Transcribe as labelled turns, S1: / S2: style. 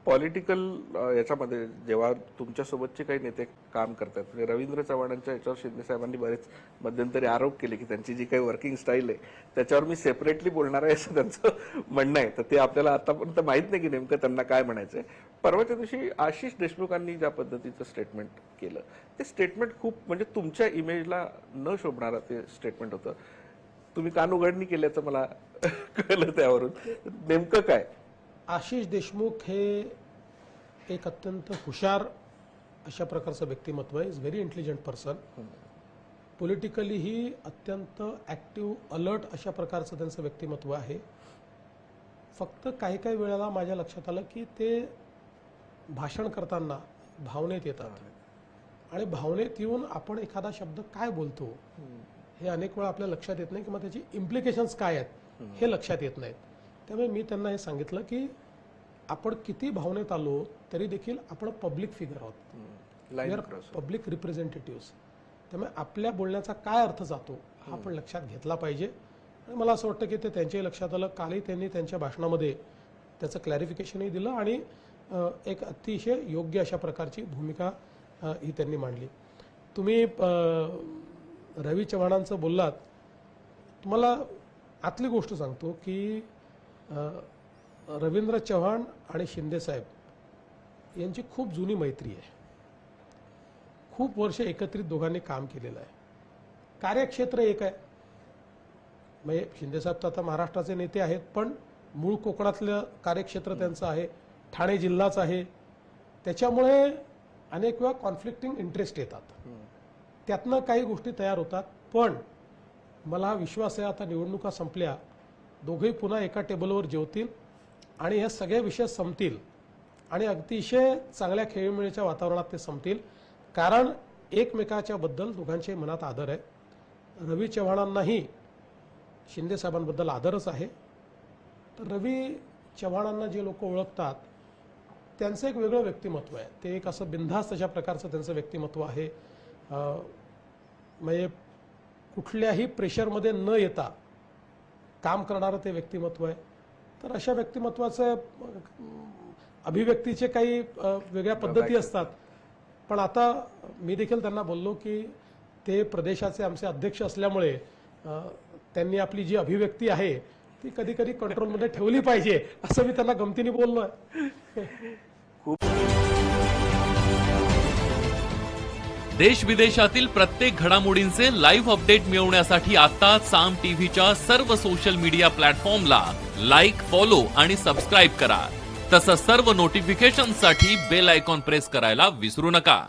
S1: Political याच्यामध्ये जेव्हा तुमच्यासोबतचे काही नेते काम करतात, म्हणजे रवींद्र चव्हाणांच्या याच्यावर शिंदे साहेबांनी बरेच मध्यंतरी आरोप केले की त्यांची जी काही वर्किंग स्टाईल आहे त्याच्यावर मी सेपरेटली बोलणार आहे असं त्यांचं म्हणणं आहे. तर ते आपल्याला आतापर्यंत माहित नाही की नेमकं त्यांना काय म्हणायचंय. परवाच्या दिवशी आशिष देशमुखांनी ज्या पद्धतीचं स्टेटमेंट केलं ते स्टेटमेंट खूप म्हणजे तुमच्या इमेजला न शोभणारं ते स्टेटमेंट होतं. तुम्ही कान उघडणी केल्याचं मला कळलं. त्यावरून नेमकं काय?
S2: आशिष देशमुख हे एक अत्यंत हुशार अशा प्रकारचं व्यक्तिमत्व आहे. Is very intelligent person. पॉलिटिकलीही अत्यंत ॲक्टिव्ह अलर्ट अशा प्रकारचं त्यांचं व्यक्तिमत्व आहे. फक्त काही काही वेळेला माझ्या लक्षात आलं की ते भाषण करताना भावनेत येतात आणि भावनेत येऊन आपण एखादा शब्द काय बोलतो हे अनेक वेळा आपल्या लक्षात येत नाही किंवा त्याची इम्प्लिकेशन्स काय आहेत हे लक्षात येत नाहीत. त्यामुळे मी त्यांना हे सांगितलं की आपण किती भावनेत आलो तरी देखील आपण पब्लिक फिगर आहोत, पब्लिक रिप्रेझेंटेटिव्ह. त्यामुळे आपल्या बोलण्याचा काय अर्थ जातो हा आपण लक्षात घेतला पाहिजे. आणि मला असं वाटतं की ते त्यांच्याही लक्षात आलं. कालही त्यांनी त्यांच्या भाषणामध्ये त्याचं क्लॅरिफिकेशनही दिलं आणि एक अतिशय योग्य अशा प्रकारची भूमिका ही त्यांनी मांडली. तुम्ही रवी चव्हाणांचं बोललात. तुम्हाला आतली गोष्ट सांगतो की रवींद्र चव्हाण आणि शिंदे साहेब यांची खूप जुनी मैत्री आहे. खूप वर्ष एकत्रित दोघांनी काम केलेलं आहे. कार्यक्षेत्र एक आहे. म्हणजे शिंदे साहेब तर आता महाराष्ट्राचे नेते आहेत पण मूळ कोकणातलं कार्यक्षेत्र त्यांचं आहे. ठाणे जिल्हाच आहे. त्याच्यामुळे अनेक वेळा कॉन्फ्लिक्टिंग इंटरेस्ट येतात. त्यातनं काही गोष्टी तयार होतात. पण मला हा विश्वास आहे आता निवडणुका संपल्या दोघेही पुन्हा एका टेबलवर जेवतील आणि हे सगळे विषय संपतील आणि अतिशय चांगल्या खेळीमेळीच्या वातावरणात ते संपतील. कारण एकमेकाच्या बद्दल दोघांच्या मनात आदर आहे. रवी चव्हाणांनाही शिंदे साहेबांबद्दल आदरच आहे. तर रवी चव्हाणांना जे लोक ओळखतात त्यांचं एक वेगळं व्यक्तिमत्व आहे. ते एक असं बिनधास्त अशा प्रकारचं त्यांचं व्यक्तिमत्व आहे. म्हणजे कुठल्याही प्रेशरमध्ये न येता काम करणारं ते व्यक्तिमत्व आहे. तर अशा व्यक्तिमत्वाचं अभिव्यक्तीचे काही वेगळ्या पद्धती असतात. पण आता मी देखील त्यांना बोललो की ते प्रदेशाचे आमचे अध्यक्ष असल्यामुळे त्यांनी आपली जी अभिव्यक्ती आहे ती कधी कधी कंट्रोलमध्ये ठेवली पाहिजे असं मी त्यांना गमतीने बोललो आहे.
S3: देश विदेशातील प्रत्येक घडामोडींचे लाईव्ह अपडेट मिळवण्यासाठी आता साम टीव्हीच्या सर्व सोशल मीडिया प्लॅटफॉर्मला लाईक, फॉलो आणि सबस्क्राईब करा. तसंच सर्व नोटिफिकेशनसाठी बेल आयकॉन प्रेस करायला विसरू नका.